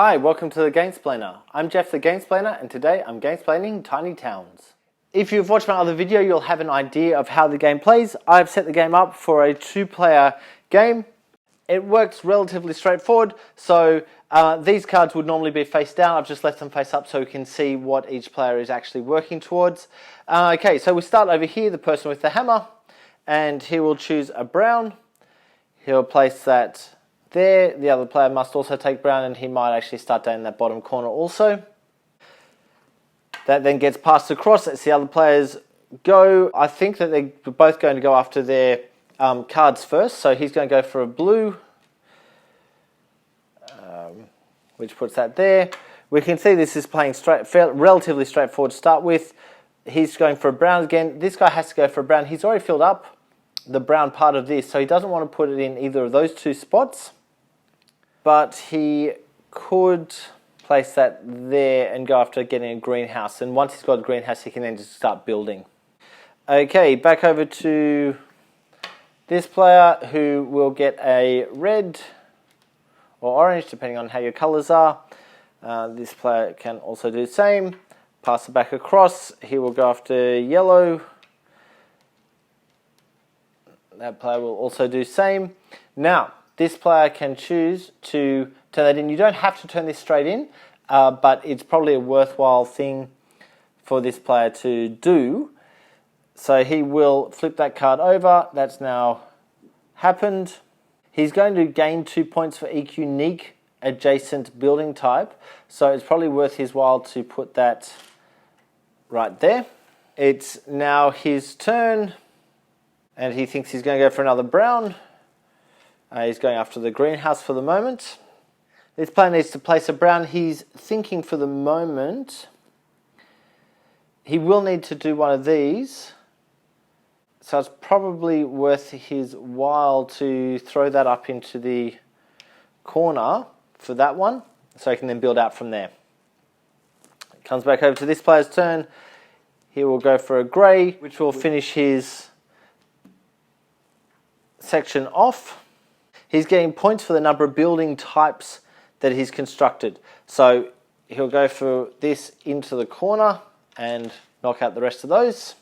Hi, welcome to the Gamesplainer. I'm Jeff the Gamesplainer and today I'm gamesplaining Tiny Towns. If you've watched my other video, you'll have an idea of how the game plays. I've set the game up for a 2-player game. It works relatively straightforward, so these cards would normally be face down. I've just left them face up so we can see what each player is actually working towards. Okay, so we start over here, the person with the hammer, and he will choose a brown. He'll place that there. The other player must also take brown, and he might actually start down in that bottom corner also. That then gets passed across. Let's see how the players go. I think that they're both going to go after their cards first. So he's going to go for a blue, which puts that there. We can see this is playing relatively straightforward to start with. He's going for a brown again. This guy has to go for a brown. He's already filled up the brown part of this, so he doesn't want to put it in either of those two spots. But he could place that there and go after getting a greenhouse. And once he's got a greenhouse, he can then just start building. Okay, back over to this player who will get a red or orange, depending on how your colours are. This player can also do the same. Pass it back across. He will go after yellow. That player will also do the same. Now, this player can choose to turn that in. You don't have to turn this straight in, but it's probably a worthwhile thing for this player to do. So he will flip that card over. That's now happened. He's going to gain 2 points for each unique adjacent building type. So it's probably worth his while to put that right there. It's now his turn, and he thinks he's going to go for another brown. He's going after the greenhouse for the moment. This player needs to place a brown. He's thinking for the moment he will need to do one of these. So it's probably worth his while to throw that up into the corner for that one, so he can then build out from there. It comes back over to this player's turn. He will go for a grey, which will finish his section off. He's getting points for the number of building types that he's constructed. So he'll go for this into the corner and knock out the rest of those.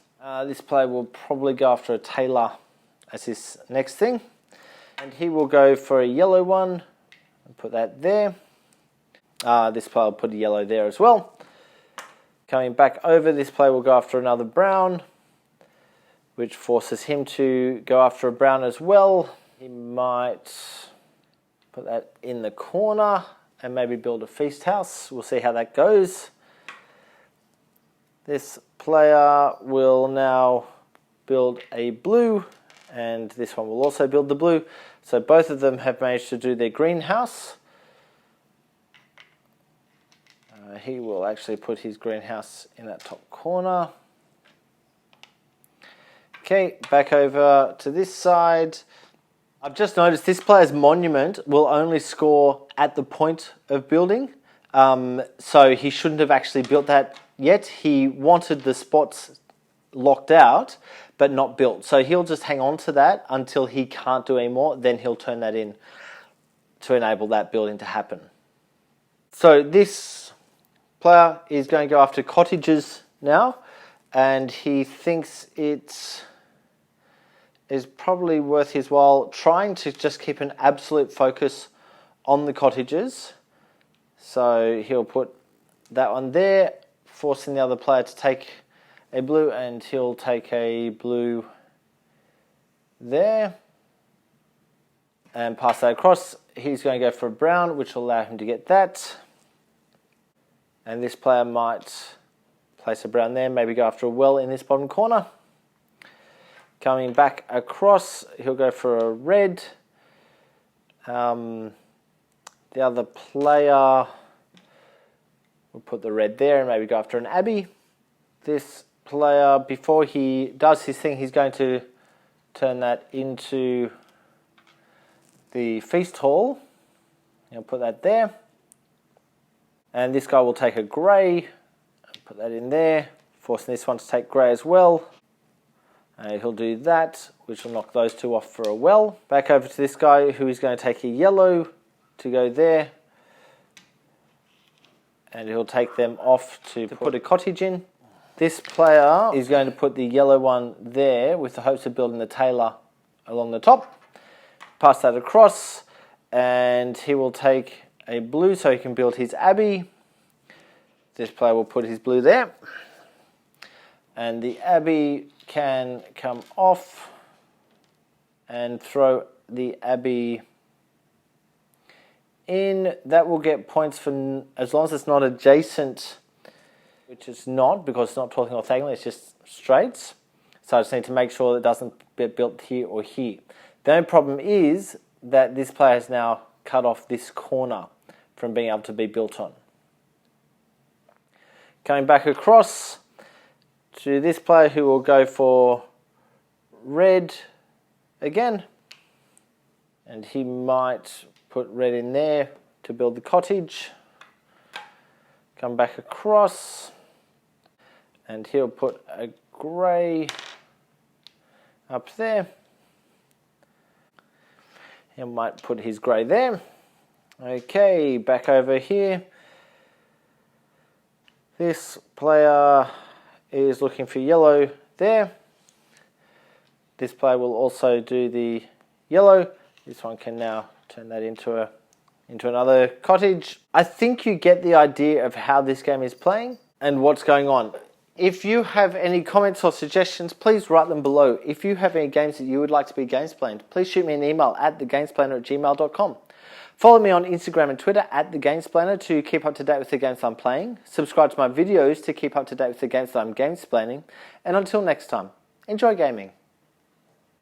This player will probably go after a tailor as his next thing. And he will go for a yellow one and put that there. This player will put a yellow there as well. Coming back over, this player will go after another brown, which forces him to go after a brown as well. He might put that in the corner and maybe build a feast house. We'll see how that goes. This player will now build a blue, and this one will also build the blue. So both of them have managed to do their greenhouse. He will actually put his greenhouse in that top corner. Okay, back over to this side. I've just noticed this player's monument will only score at the point of building. So he shouldn't have actually built that yet. He wanted the spots locked out, but not built. So he'll just hang on to that until he can't do any more. Then he'll turn that in to enable that building to happen. So this player is going to go after cottages now, and he thinks it's is probably worth his while trying to just keep an absolute focus on the cottages. So he'll put that one there, forcing the other player to take a blue, and he'll take a blue there and pass that across. He's going to go for a brown, which will allow him to get that. And this player might place a brown there, maybe go after a well in this bottom corner. Coming back across, he'll go for a red. The other player will put the red there and maybe go after an abbey. This player, before he does his thing, he's going to turn that into the feast hall. He'll put that there. And this guy will take a grey, put that in there, forcing this one to take grey as well. He'll do that, which will knock those two off for a well. Back over to this guy who is going to take a yellow to go there. and he'll take them off to put a cottage in. This player is going to put the yellow one there with the hopes of building the tailor along the top. Pass that across, and he will take a blue so he can build his abbey. This player will put his blue there, and the abbey can come off and throw the abbey in. That will get points for as long as it's not adjacent, which it's not because it's not talking orthogonally, it's just straights. So I just need to make sure that it doesn't get built here or here. The only problem is that this player has now cut off this corner from being able to be built on. Coming back across to this player who will go for red again, and he might put red in there to build the cottage. Come back across, and he'll put a grey up there. He might put his grey there. Okay, back over here. This player is looking for yellow there. This player will also do the yellow. This one can now turn that into another cottage. I think you get the idea of how this game is playing and what's going on. If you have any comments or suggestions, please write them below. If you have any games that you would like to be Gamesplaned, please shoot me an email at thegamesplainer@gmail.com. Follow me on Instagram and Twitter at thegamesplainer to keep up to date with the games I'm playing. Subscribe to my videos to keep up to date with the games that I'm gamesplaining. And until next time, enjoy gaming.